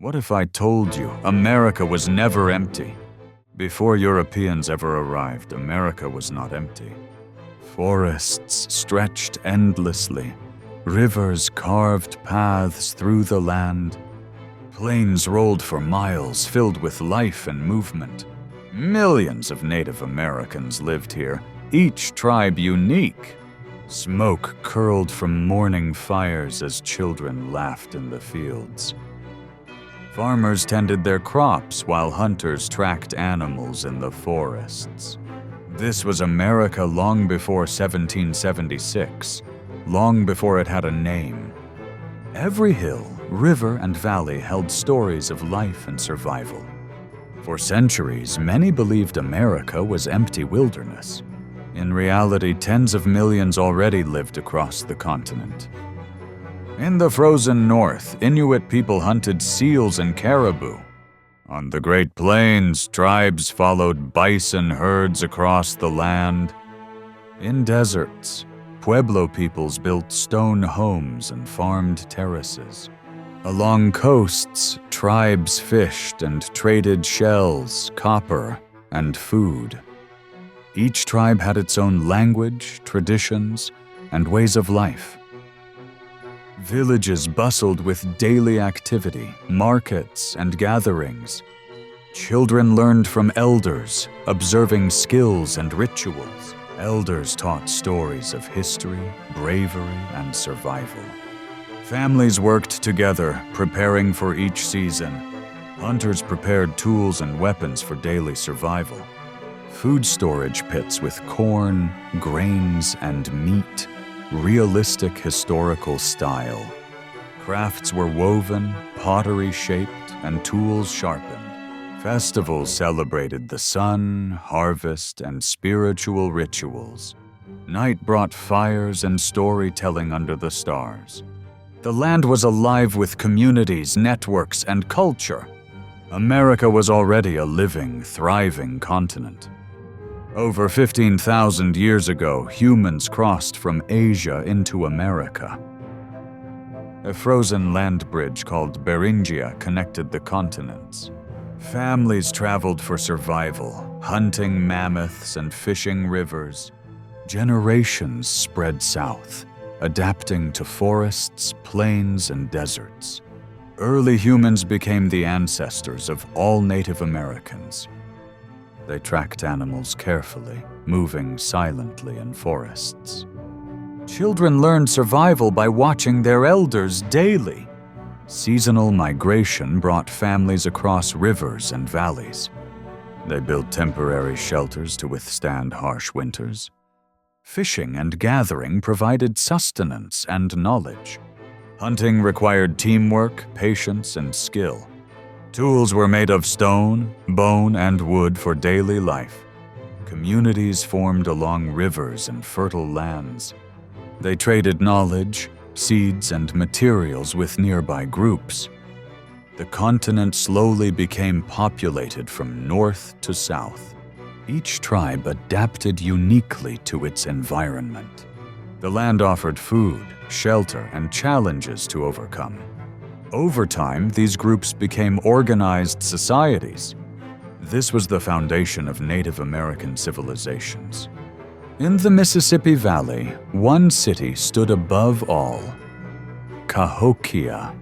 What if I told you America was never empty? Before Europeans ever arrived, America was not empty. Forests stretched endlessly, rivers carved paths through the land, plains rolled for miles filled with life and movement. Millions of Native Americans lived here, each tribe unique. Smoke curled from morning fires as children laughed in the fields. Farmers tended their crops while hunters tracked animals in the forests. This was America long before 1776, long before it had a name. Every hill, river, and valley held stories of life and survival. For centuries, many believed America was empty wilderness. In reality, tens of millions already lived across the continent. In the frozen north, Inuit people hunted seals and caribou. On the Great Plains, tribes followed bison herds across the land. In deserts, Pueblo peoples built stone homes and farmed terraces. Along coasts, tribes fished and traded shells, copper, and food. Each tribe had its own language, traditions, and ways of life. Villages bustled with daily activity, markets, and gatherings. Children learned from elders, observing skills and rituals. Elders taught stories of history, bravery, and survival. Families worked together, preparing for each season. Hunters prepared tools and weapons for daily survival. Food storage pits with corn, grains, and meat. Realistic historical style. Crafts were woven, pottery shaped, and tools sharpened. Festivals celebrated the sun, harvest, and spiritual rituals. Night brought fires and storytelling under the stars. The land was alive with communities, networks, and culture. America was already a living, thriving continent. Over 15,000 years ago, humans crossed from Asia into America. A frozen land bridge called Beringia connected the continents. Families traveled for survival, hunting mammoths and fishing rivers. Generations spread south, adapting to forests, plains, and deserts. Early humans became the ancestors of all Native Americans. They tracked animals carefully, moving silently in forests. Children learned survival by watching their elders daily. Seasonal migration brought families across rivers and valleys. They built temporary shelters to withstand harsh winters. Fishing and gathering provided sustenance and knowledge. Hunting required teamwork, patience, and skill. Tools were made of stone, bone, and wood for daily life. Communities formed along rivers and fertile lands. They traded knowledge, seeds, and materials with nearby groups. The continent slowly became populated from north to south. Each tribe adapted uniquely to its environment. The land offered food, shelter, and challenges to overcome. Over time, these groups became organized societies. This was the foundation of Native American civilizations. In the Mississippi Valley, one city stood above all: Cahokia.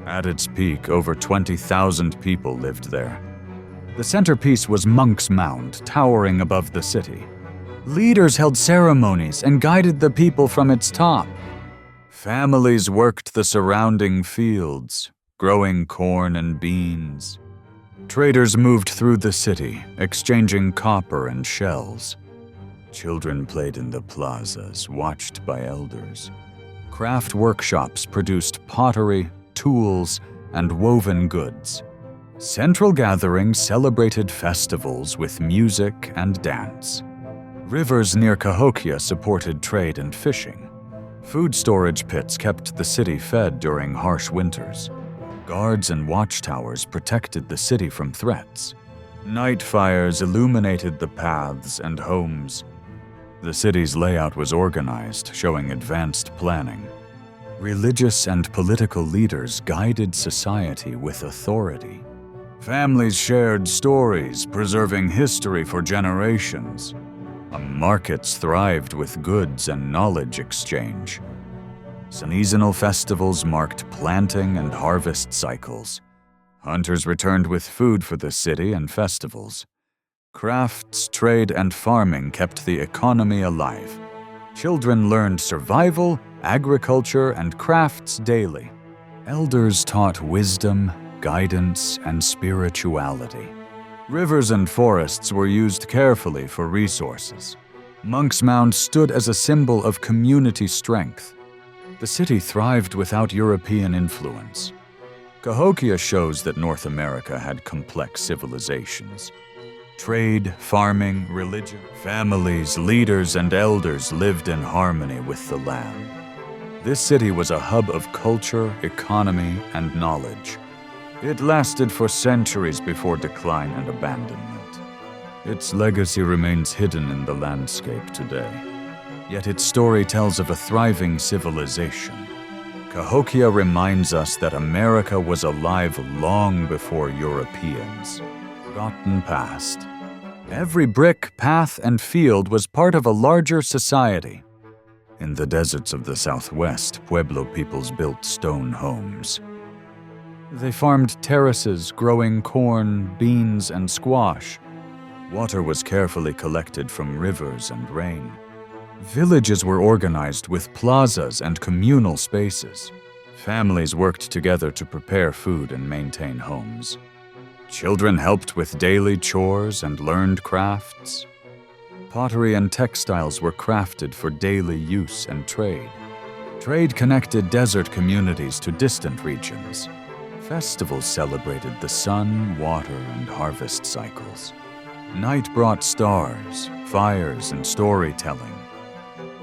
At its peak, over 20,000 people lived there. The centerpiece was Monk's Mound, towering above the city. Leaders held ceremonies and guided the people from its top. Families worked the surrounding fields, growing corn and beans. Traders moved through the city, exchanging copper and shells. Children played in the plazas, watched by elders. Craft workshops produced pottery, tools, and woven goods. Central gatherings celebrated festivals with music and dance. Rivers near Cahokia supported trade and fishing. Food storage pits kept the city fed during harsh winters. Guards and watchtowers protected the city from threats. Night fires illuminated the paths and homes. The city's layout was organized, showing advanced planning. Religious and political leaders guided society with authority. Families shared stories, preserving history for generations. Markets thrived with goods and knowledge exchange. Seasonal festivals marked planting and harvest cycles. Hunters returned with food for the city and festivals. Crafts, trade, and farming kept the economy alive. Children learned survival, agriculture, and crafts daily. Elders taught wisdom, guidance, and spirituality. Rivers and forests were used carefully for resources. Monk's Mound stood as a symbol of community strength. The city thrived without European influence. Cahokia shows that North America had complex civilizations. Trade, farming, religion, families, leaders, and elders lived in harmony with the land. This city was a hub of culture, economy, and knowledge. It lasted for centuries before decline and abandonment. Its legacy remains hidden in the landscape today. Yet its story tells of a thriving civilization. Cahokia reminds us that America was alive long before Europeans. Forgotten past. Every brick, path, and field was part of a larger society. In the deserts of the Southwest, Pueblo peoples built stone homes. They farmed terraces, growing corn, beans, and squash. Water was carefully collected from rivers and rain. Villages were organized with plazas and communal spaces. Families worked together to prepare food and maintain homes. Children helped with daily chores and learned crafts. Pottery and textiles were crafted for daily use and trade. Trade connected desert communities to distant regions. Festivals celebrated the sun, water, and harvest cycles. Night brought stars, fires, and storytelling.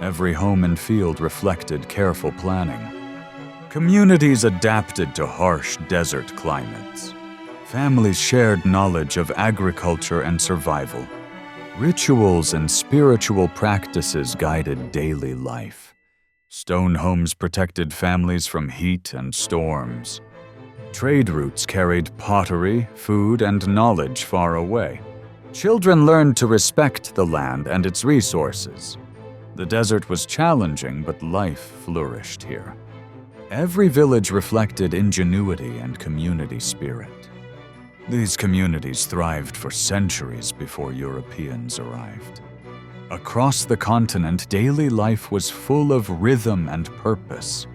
Every home and field reflected careful planning. Communities adapted to harsh desert climates. Families shared knowledge of agriculture and survival. Rituals and spiritual practices guided daily life. Stone homes protected families from heat and storms. Trade routes carried pottery, food, and knowledge far away. Children learned to respect the land and its resources. The desert was challenging, but life flourished here. Every village reflected ingenuity and community spirit. These communities thrived for centuries before Europeans arrived. Across the continent, daily life was full of rhythm and purpose.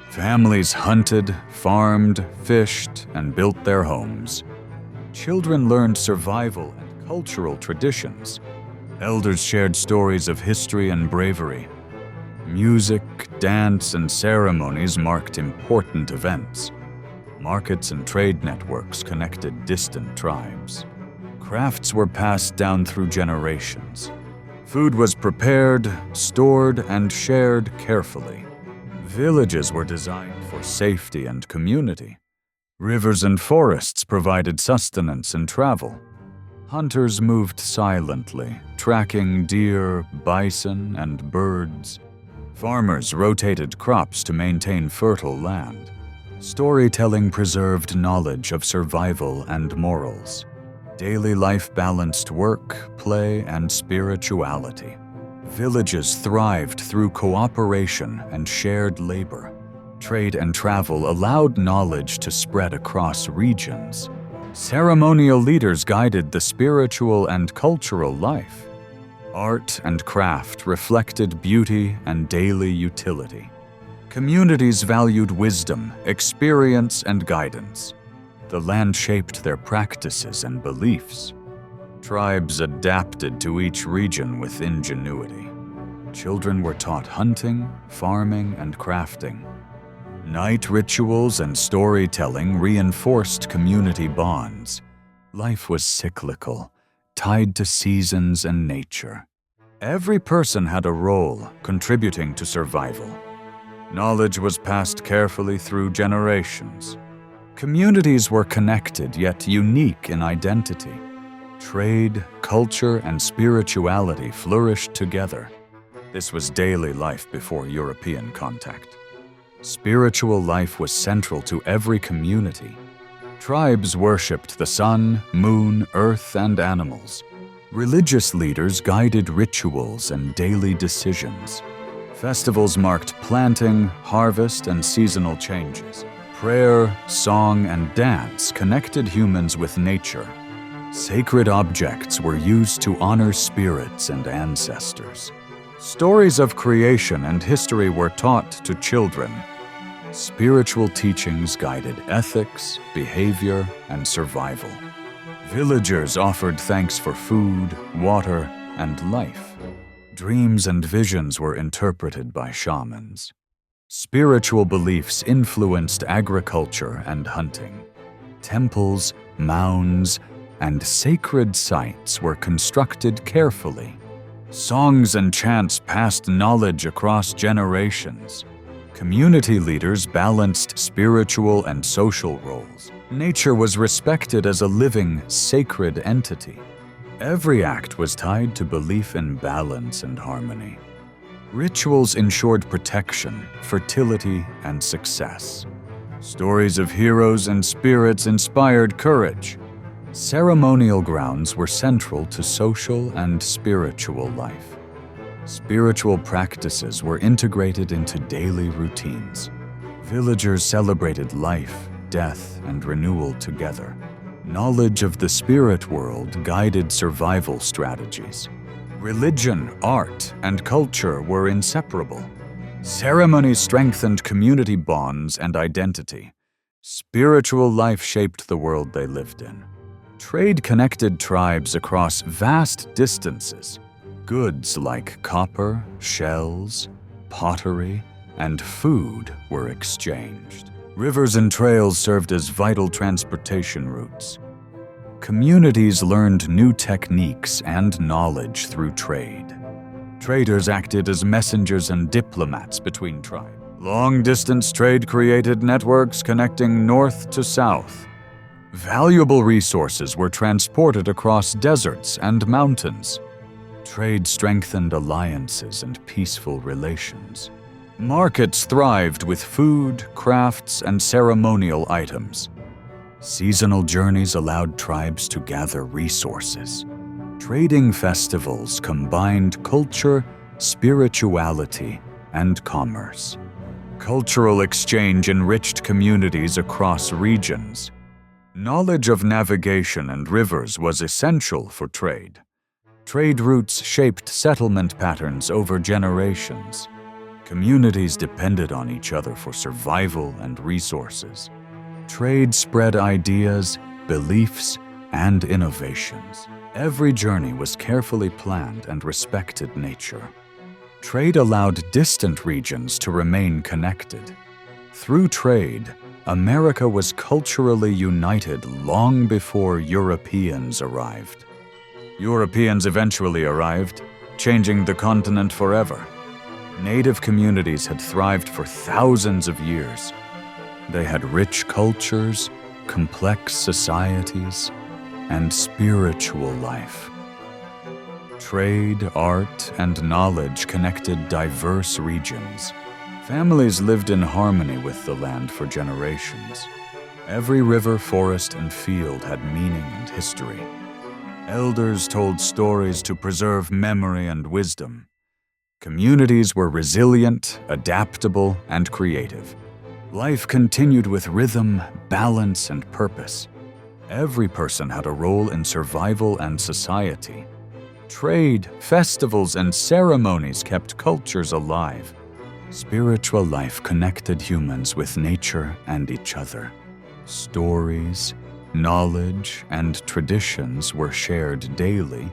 Families hunted, farmed, fished, and built their homes. Children learned survival and cultural traditions. Elders shared stories of history and bravery. Music, dance, and ceremonies marked important events. Markets and trade networks connected distant tribes. Crafts were passed down through generations. Food was prepared, stored, and shared carefully. Villages were designed for safety and community. Rivers and forests provided sustenance and travel. Hunters moved silently, tracking deer, bison, and birds. Farmers rotated crops to maintain fertile land. Storytelling preserved knowledge of survival and morals. Daily life balanced work, play, and spirituality. Villages thrived through cooperation and shared labor. Trade and travel allowed knowledge to spread across regions. Ceremonial leaders guided the spiritual and cultural life. Art and craft reflected beauty and daily utility. Communities valued wisdom, experience, and guidance. The land shaped their practices and beliefs. Tribes adapted to each region with ingenuity. Children were taught hunting, farming, and crafting. Night rituals and storytelling reinforced community bonds. Life was cyclical, tied to seasons and nature. Every person had a role, contributing to survival. Knowledge was passed carefully through generations. Communities were connected yet unique in identity. Trade, culture, and spirituality flourished together. This was daily life before European contact. Spiritual life was central to every community. Tribes worshipped the sun, moon, earth, and animals. Religious leaders guided rituals and daily decisions. Festivals marked planting, harvest, and seasonal changes. Prayer, song, and dance connected humans with nature. Sacred objects were used to honor spirits and ancestors. Stories of creation and history were taught to children. Spiritual teachings guided ethics, behavior, and survival. Villagers offered thanks for food, water, and life. Dreams and visions were interpreted by shamans. Spiritual beliefs influenced agriculture and hunting. Temples, mounds, and sacred sites were constructed carefully. Songs and chants passed knowledge across generations. Community leaders balanced spiritual and social roles. Nature was respected as a living, sacred entity. Every act was tied to belief in balance and harmony. Rituals ensured protection, fertility, and success. Stories of heroes and spirits inspired courage. Ceremonial grounds were central to social and spiritual life. Spiritual practices were integrated into daily routines. Villagers celebrated life, death, and renewal together. Knowledge of the spirit world guided survival strategies. Religion, art, and culture were inseparable. Ceremonies strengthened community bonds and identity. Spiritual life shaped the world they lived in. Trade connected tribes across vast distances. Goods like copper, shells, pottery, and food were exchanged. Rivers and trails served as vital transportation routes. Communities learned new techniques and knowledge through trade. Traders acted as messengers and diplomats between tribes. Long-distance trade created networks connecting north to south. Valuable resources were transported across deserts and mountains. Trade strengthened alliances and peaceful relations. Markets thrived with food, crafts, and ceremonial items. Seasonal journeys allowed tribes to gather resources. Trading festivals combined culture, spirituality, and commerce. Cultural exchange enriched communities across regions. Knowledge of navigation and rivers was essential for trade. Trade routes shaped settlement patterns over generations. Communities depended on each other for survival and resources. Trade spread ideas, beliefs, and innovations. Every journey was carefully planned and respected nature. Trade allowed distant regions to remain connected. Through trade, America was culturally united long before Europeans arrived. Europeans eventually arrived, changing the continent forever. Native communities had thrived for thousands of years. They had rich cultures, complex societies, and spiritual life. Trade, art, and knowledge connected diverse regions. Families lived in harmony with the land for generations. Every river, forest, and field had meaning and history. Elders told stories to preserve memory and wisdom. Communities were resilient, adaptable, and creative. Life continued with rhythm, balance, and purpose. Every person had a role in survival and society. Trade, festivals, and ceremonies kept cultures alive. Spiritual life connected humans with nature and each other. Stories, knowledge, and traditions were shared daily.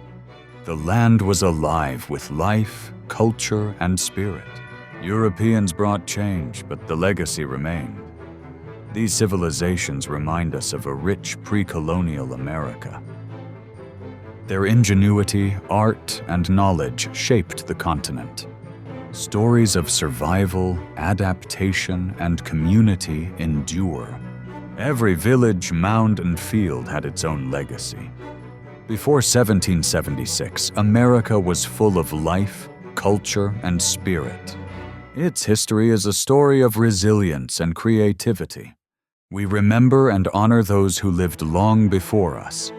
The land was alive with life, culture, and spirit. Europeans brought change, but the legacy remained. These civilizations remind us of a rich pre-colonial America. Their ingenuity, art, and knowledge shaped the continent. Stories of survival, adaptation, and community endure. Every village, mound, and field had its own legacy. Before 1776, America was full of life, culture, and spirit. Its history is a story of resilience and creativity. We remember and honor those who lived long before us.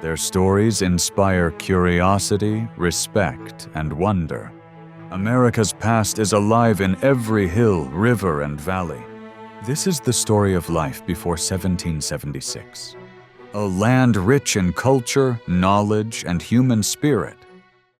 Their stories inspire curiosity, respect, and wonder. America's past is alive in every hill, river, and valley. This is the story of life before 1776. A land rich in culture, knowledge, and human spirit.